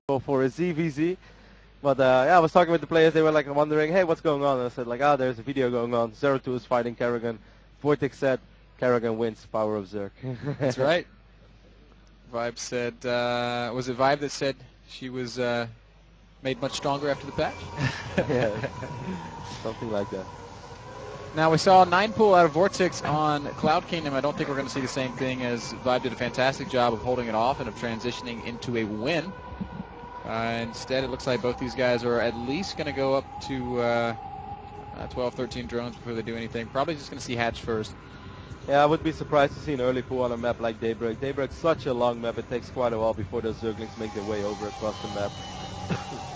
go for a ZVZ. But yeah, I was talking with the players. They were like wondering, hey, what's going on? And I said like, there's a video going on. 0-2 is fighting Kerrigan. VortiX said Kerrigan wins. Power of Zerg. That's right. ViBE said, was it ViBE that said she was made much stronger after the patch? Yeah, something like that. Now we saw a 9-pool out of VortiX on Cloud Kingdom. I don't think we're going to see the same thing, as ViBE did a fantastic job of holding it off and of transitioning into a win. Instead, it looks like both these guys are at least going to go up to 12, 13 drones before they do anything. Probably just going to see Hatch first. Yeah, I would be surprised to see an early pool on a map like Daybreak. Daybreak's such a long map, it takes quite a while before those Zerglings make their way over across the map.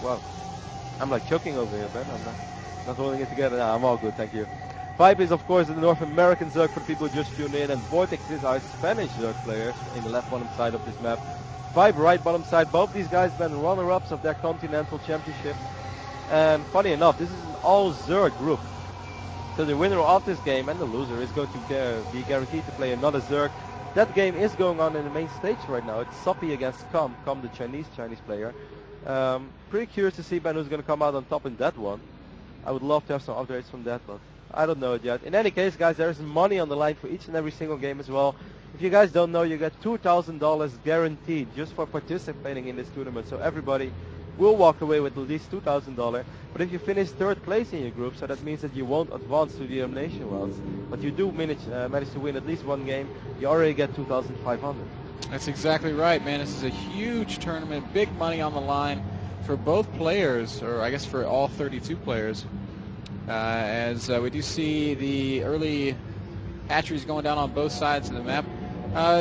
Wow. I'm like choking over here, Ben. I'm not holding it together. Nah, I'm all good, thank you. ViBE is, of course, the North American Zerg for the people who just tuned in, and VortiX is our Spanish Zerg player in the left bottom side of this map. ViBE right bottom side. Both these guys been runner-ups of their Continental Championship. And funny enough, this is an all-Zerg group. So the winner of this game and the loser is going to be guaranteed to play another Zerg. That game is going on in the main stage right now. It's Soppy against Com the Chinese player. Pretty curious to see Ben who's going to come out on top in that one. I would love to have some updates from that, but I don't know it yet. In any case, guys, there is money on the line for each and every single game as well. If you guys don't know, you get $2,000 guaranteed just for participating in this tournament. So everybody will walk away with at least $2,000. But if you finish third place in your group, so that means that you won't advance to the elimination rounds, but you do manage to win at least one game, you already get $2,500. That's exactly right, man. This is a huge tournament, big money on the line for both players, or I guess for all 32 players. As we do see the early hatcheries going down on both sides of the map.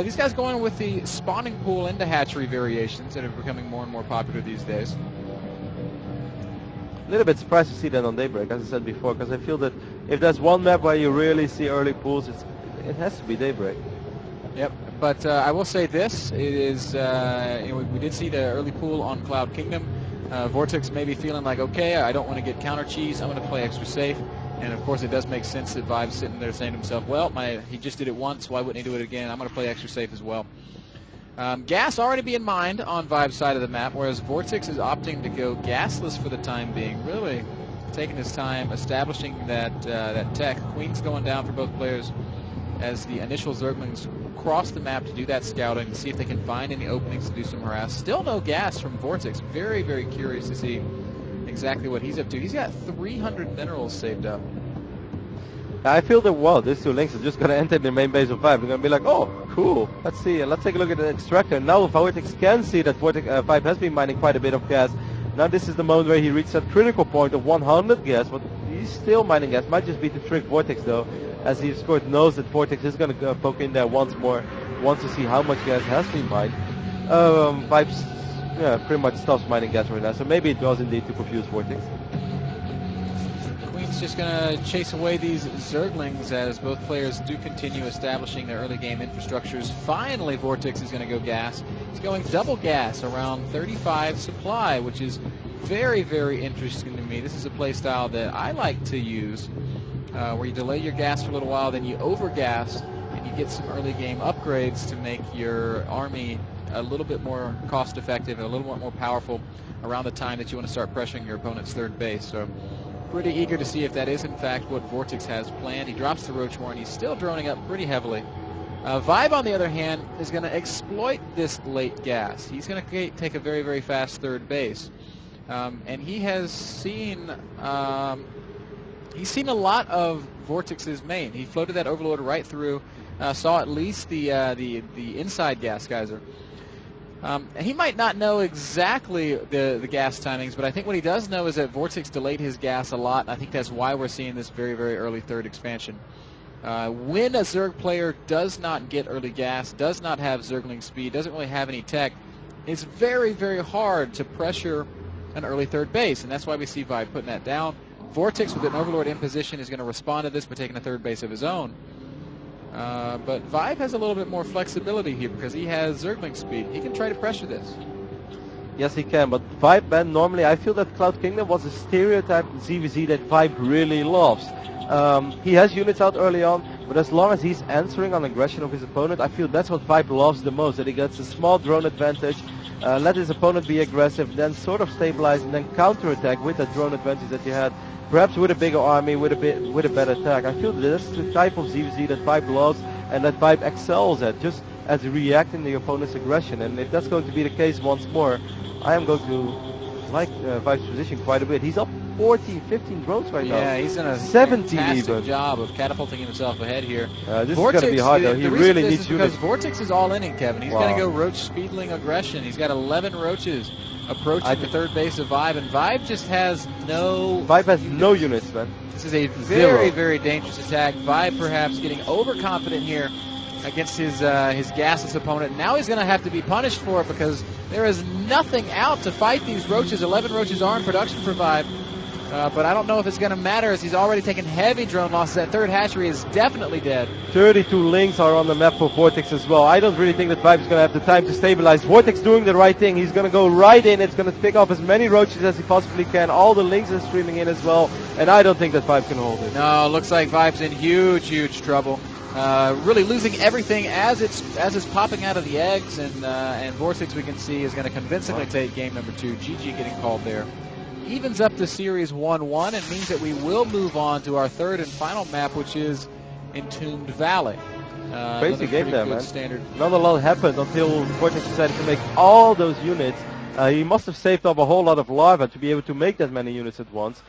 These guys going with the spawning pool into hatchery variations that are becoming more and more popular these days. A little bit surprised to see that on Daybreak, as I said before, because I feel that if there's one map where you really see early pools, it has to be Daybreak. Yep, but I will say this, it is, we did see the early pool on Cloud Kingdom. VortiX may be feeling like, okay, I don't want to get counter cheese, I'm going to play extra safe. And of course, it does make sense that ViBE's sitting there saying to himself, well, he just did it once, why wouldn't he do it again? I'm going to play extra safe as well. Gas already being mined on ViBE's side of the map, whereas VortiX is opting to go gasless for the time being, really taking his time establishing that tech. Queen's going down for both players as the initial Zerglings cross the map to do that scouting, to see if they can find any openings to do some harass. Still no gas from VortiX. Very, very curious to see exactly what he's up to. He's got 300 minerals saved up. I feel that, well, these two links are just going to enter the main base of ViBE. They're going to be like, oh, cool. Let's see. Let's take a look at the extractor. Now VortiX can see that ViBE has been mining quite a bit of gas. Now this is the moment where he reached that critical point of 100 gas, but he's still mining gas. Might just be to trick VortiX, though, as he, of course, knows that VortiX is going to poke in there once more, wants to see how much gas has been mined. ViBE pretty much stops mining gas right now, so maybe it was indeed to confuse VortiX. Queen's just going to chase away these Zerglings as both players do continue establishing their early game infrastructures. Finally, VortiX is going to go gas. He's going double gas around 35 supply, which is very, very interesting to me. This is a play style that I like to use, where you delay your gas for a little while, then you overgas, and you get some early game upgrades to make your army a little bit more cost effective and a little more powerful around the time that you want to start pressuring your opponent's third base. So pretty eager to see if that is in fact what VortiX has planned. He drops the Roach Horn. He's still droning up pretty heavily. ViBE, on the other hand, is going to exploit this late gas. He's going to take a very, very fast third base. And he has seen he's seen a lot of VortiX's main. He floated that Overlord right through, saw at least the inside gas geyser. He might not know exactly the gas timings, but I think what he does know is that VortiX delayed his gas a lot, and I think that's why we're seeing this very, very early third expansion. When a Zerg player does not get early gas, does not have Zergling speed, doesn't really have any tech, it's very, very hard to pressure an early third base, and that's why we see ViBE putting that down. VortiX, with an Overlord in position, is going to respond to this by taking a third base of his own. But ViBE has a little bit more flexibility here because he has Zergling speed. He can try to pressure this. Yes, he can, but ViBE, Ben, normally I feel that Cloud Kingdom was a stereotype ZVZ that ViBE really loves. He has units out early on. But as long as he's answering on aggression of his opponent, I feel that's what ViBE loves the most, that he gets a small drone advantage, let his opponent be aggressive, then sort of stabilize and then counterattack with that drone advantage that you had, perhaps with a bigger army, with a better attack. I feel that's the type of ZVZ that ViBE loves and that ViBE excels at, just as reacting to the opponent's aggression. And if that's going to be the case once more, I am going to like ViBE's position quite a bit. He's up 14, 15 drones right now. Yeah, he's done a 17 fantastic even. job of catapulting himself ahead here. This is going to be hard though. He really needs because units. VortiX is all inning, Kevin. He's going to go roach speedling aggression. He's got 11 roaches approaching the third base of ViBE, and ViBE just has no... ViBE has no units, man. This is a very, very dangerous attack. ViBE perhaps getting overconfident here against his gasless opponent. Now he's going to have to be punished for it because there is nothing out to fight these roaches. 11 roaches are in production for ViBE. But I don't know if it's going to matter as he's already taken heavy drone losses. That third hatchery is definitely dead. 32 links are on the map for VortiX as well. I don't really think that ViBE is going to have the time to stabilize. VortiX doing the right thing. He's going to go right in. It's going to pick off as many roaches as he possibly can. All the links are streaming in as well. And I don't think that ViBE can hold it. No, it looks like ViBE's in huge, huge trouble. Really losing everything as it's popping out of the eggs. And VortiX, we can see, is going to convincingly take game number 2. GG getting called there. Evens up the series 1-1 and means that we will move on to our third and final map, which is Entombed Valley. Crazy game there, man. Standard. Not a lot happened until VortiX decided to make all those units. He must have saved up a whole lot of lava to be able to make that many units at once.